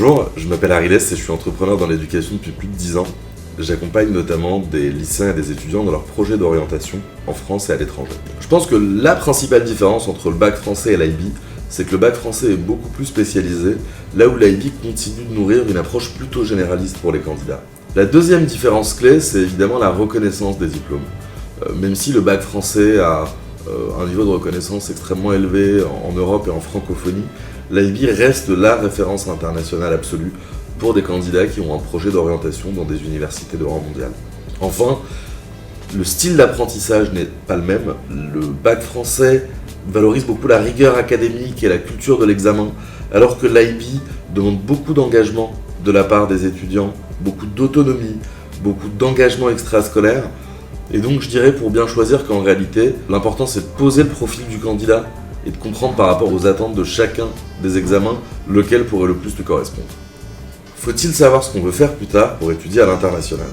Bonjour, je m'appelle Ariles et je suis entrepreneur dans l'éducation depuis plus de 10 ans. J'accompagne notamment des lycéens et des étudiants dans leurs projets d'orientation en France et à l'étranger. Je pense que la principale différence entre le bac français et l'IB, c'est que le bac français est beaucoup plus spécialisé, là où l'IB continue de nourrir une approche plutôt généraliste pour les candidats. La deuxième différence clé, c'est évidemment la reconnaissance des diplômes. Même si le bac français a un niveau de reconnaissance extrêmement élevé en Europe et en francophonie, l'IB reste la référence internationale absolue pour des candidats qui ont un projet d'orientation dans des universités de rang mondial. Enfin, le style d'apprentissage n'est pas le même. Le bac français valorise beaucoup la rigueur académique et la culture de l'examen, alors que l'IB demande beaucoup d'engagement de la part des étudiants, beaucoup d'autonomie, beaucoup d'engagement extrascolaire. Et donc je dirais pour bien choisir qu'en réalité, l'important c'est de poser le profil du candidat et de comprendre par rapport aux attentes de chacun des examens lequel pourrait le plus lui correspondre. Faut-il savoir ce qu'on veut faire plus tard pour étudier à l'international ?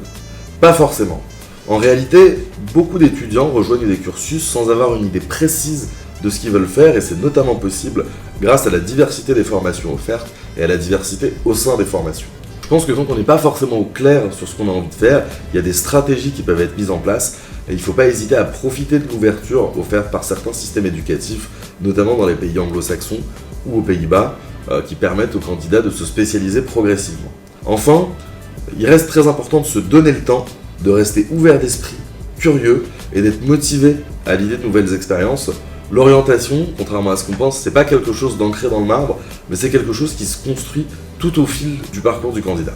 Pas forcément. En réalité, beaucoup d'étudiants rejoignent des cursus sans avoir une idée précise de ce qu'ils veulent faire et c'est notamment possible grâce à la diversité des formations offertes et à la diversité au sein des formations. Je pense que tant qu'on n'est pas forcément au clair sur ce qu'on a envie de faire, il y a des stratégies qui peuvent être mises en place et il ne faut pas hésiter à profiter de l'ouverture offerte par certains systèmes éducatifs, notamment dans les pays anglo-saxons ou aux Pays-Bas, qui permettent aux candidats de se spécialiser progressivement. Enfin, il reste très important de se donner le temps, de rester ouvert d'esprit, curieux et d'être motivé à l'idée de nouvelles expériences. L'orientation, contrairement à ce qu'on pense, c'est pas quelque chose d'ancré dans le marbre, mais c'est quelque chose qui se construit tout au fil du parcours du candidat.